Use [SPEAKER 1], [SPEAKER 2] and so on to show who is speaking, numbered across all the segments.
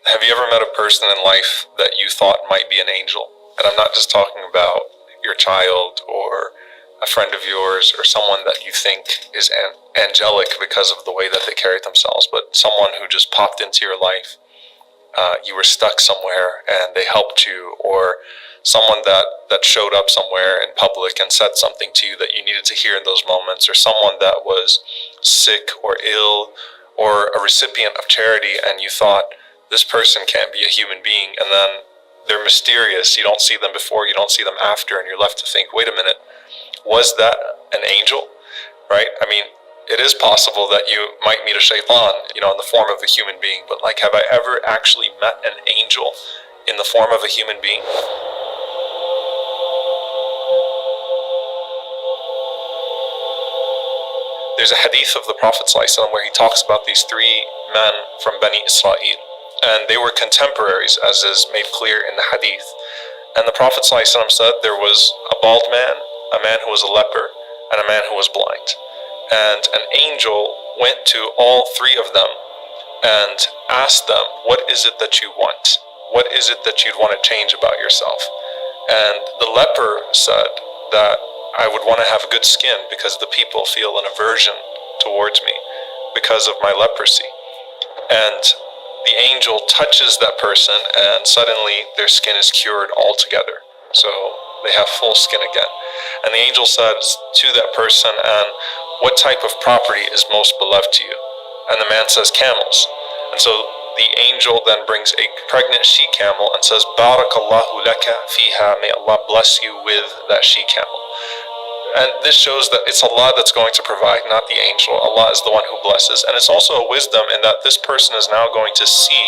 [SPEAKER 1] Have you ever met a person in life that you thought might be an angel? And I'm not just talking about your child or a friend of yours or someone that you think is angelic because of the way that they carry themselves, but someone who just popped into your life. You were stuck somewhere and they helped you, or someone that showed up somewhere in public and said something to you that you needed to hear in those moments, or someone that was sick or ill, or a recipient of charity, and you thought, this person can't be a human being, and then they're mysterious, you don't see them before, you don't see them after, and you're left to think, wait a minute, was that an angel? Right? I mean, it is possible that you might meet a shaitan, in the form of a human being, but have I ever actually met an angel in the form of a human being? There's a hadith of the Prophet ﷺ where he talks about these three men from Bani Israel, and they were contemporaries, as is made clear in the hadith. And the Prophet ﷺ said there was a bald man, a man who was a leper, and a man who was blind. And an angel went to all three of them and asked them, what is it that you want? What is it that you'd want to change about yourself? And the leper said that I would want to have good skin because the people feel an aversion towards me because of my leprosy. And the angel touches that person and suddenly their skin is cured altogether. So they have full skin again. And the angel says to that person, and what type of property is most beloved to you? And the man says, camels. And so the angel then brings a pregnant she-camel and says, Barakallahu laka fiha, may Allah bless you with that she-camel. And this shows that it's Allah that's going to provide, not the angel. Allah is the one who blesses. And it's also a wisdom in that this person is now going to see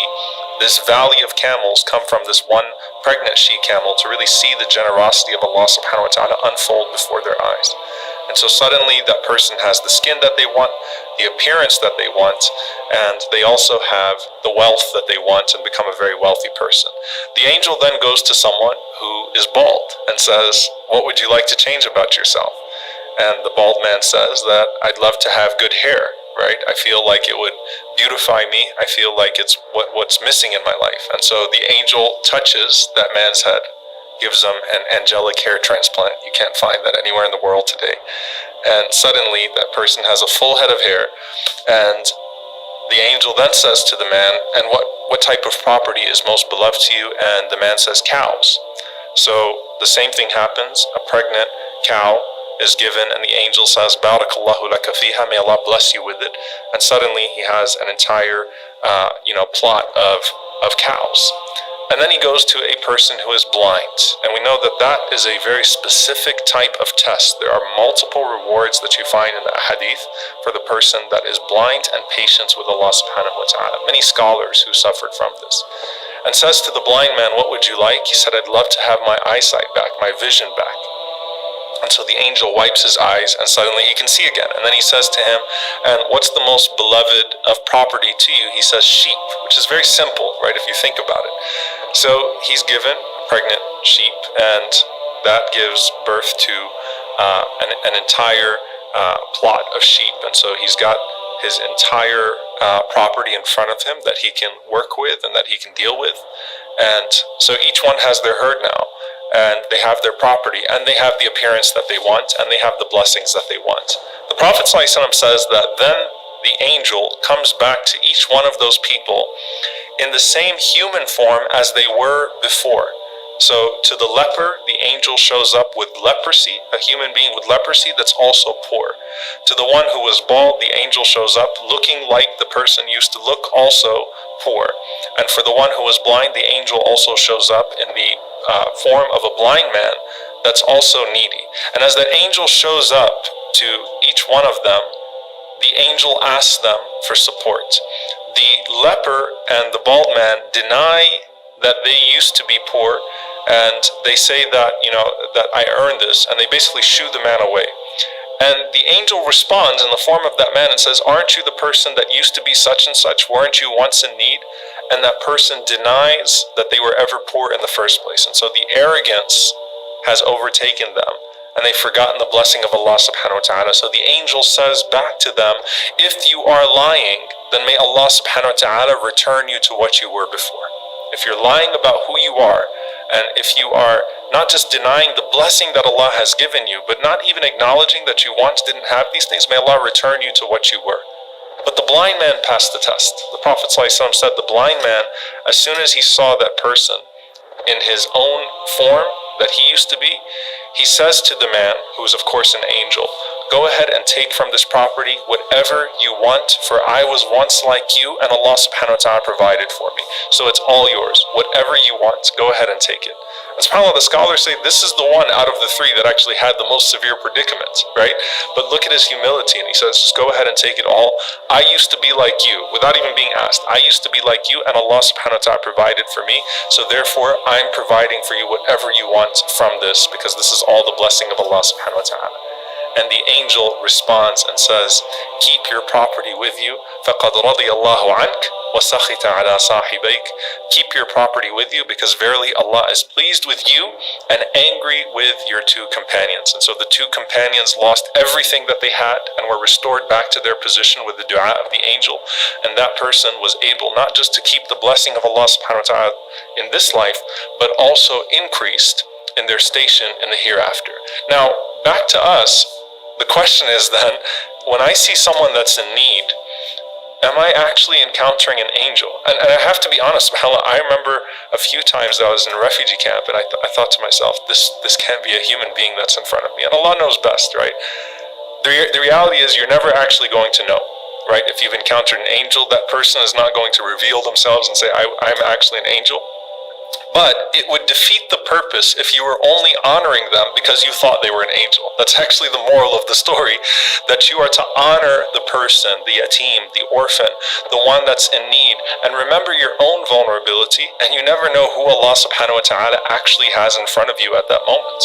[SPEAKER 1] this valley of camels come from this one pregnant she-camel to really see the generosity of Allah subhanahu wa ta'ala unfold before their eyes. And so suddenly that person has the skin that they want, the appearance that they want, and they also have the wealth that they want and become a very wealthy person. The angel then goes to someone who is bald and says, what would you like to change about yourself? And the bald man says that I'd love to have good hair, right? I feel like it would beautify me. I feel like it's what's missing in my life. And so the angel touches that man's head, gives them an angelic hair transplant. You can't find that anywhere in the world today. And suddenly that person has a full head of hair, and the angel then says to the man, and what type of property is most beloved to you? And the man says, cows. So the same thing happens. A pregnant cow is given, and the angel says, Barakallahu laka fiha, may Allah bless you with it. And suddenly he has an entire plot of cows. And then he goes to a person who is blind. And we know that that is a very specific type of test. There are multiple rewards that you find in the hadith for the person that is blind and patient with Allah subhanahu wa ta'ala. Many scholars who suffered from this. And says to the blind man, what would you like? He said, I'd love to have my eyesight back, my vision back. And so the angel wipes his eyes and suddenly he can see again. And then he says to him, and what's the most beloved of property to you? He says sheep, which is very simple, right, if you think about it. So he's given a pregnant sheep, and that gives birth to an entire plot of sheep. And so he's got his entire property in front of him that he can work with and that he can deal with. And so each one has their herd now, and they have their property, and they have the appearance that they want, and they have the blessings that they want. The Prophet ﷺ says that then the angel comes back to each one of those people in the same human form as they were before. So to the leper, the angel shows up with leprosy, a human being with leprosy that's also poor. To the one who was bald, the angel shows up looking like the person used to look, also poor. And for the one who was blind, the angel also shows up in the form of a blind man that's also needy. And as that angel shows up to each one of them, the angel asks them for support. The leper and the bald man deny that they used to be poor, and they say that, that I earned this, and they basically shoo the man away. And the angel responds in the form of that man and says, aren't you the person that used to be such and such? Weren't you once in need? And that person denies that they were ever poor in the first place. And so the arrogance has overtaken them, and they've forgotten the blessing of Allah subhanahu wa ta'ala. So the angel says back to them, if you are lying, then may Allah subhanahu wa ta'ala return you to what you were before. If you're lying about who you are, and if you are not just denying the blessing that Allah has given you, but not even acknowledging that you once didn't have these things, may Allah return you to what you were. But the blind man passed the test. The Prophet ﷺ said the blind man, as soon as he saw that person in his own form that he used to be, he says to the man, who is of course an angel, go ahead and take from this property whatever you want, for I was once like you and Allah subhanahu wa ta'ala provided for me. So it's all yours. Whatever you want, go ahead and take it. And subhanAllah, the scholars say this is the one out of the three that actually had the most severe predicament, right? But look at his humility, and he says, just go ahead and take it all. I used to be like you, without even being asked. I used to be like you and Allah subhanahu wa ta'ala provided for me. So therefore, I'm providing for you whatever you want from this, because this is all the blessing of Allah subhanahu wa ta'ala. And the angel responds and says, keep your property with you. فَقَدْ رَضِيَ اللَّهُ عَنْكَ وَسَخِطَ عَلَى صَاحِبَيْكَ. Keep your property with you, because verily Allah is pleased with you and angry with your two companions. And so the two companions lost everything that they had and were restored back to their position with the dua of the angel. And that person was able not just to keep the blessing of Allah subhanahu wa ta'ala in this life, but also increased in their station in the hereafter. Now, back to us. The question is then, when I see someone that's in need, am I actually encountering an angel? And I have to be honest, subhanAllah, I remember a few times that I was in a refugee camp, and I thought to myself, this can't be a human being that's in front of me. And Allah knows best, right? The reality is you're never actually going to know, right? If you've encountered an angel, that person is not going to reveal themselves and say, I'm actually an angel. But it would defeat the purpose if you were only honoring them because you thought they were an angel. That's actually the moral of the story, that you are to honor the person, the yatim, the orphan, the one that's in need, and remember your own vulnerability, and you never know who Allah subhanahu wa ta'ala actually has in front of you at that moment.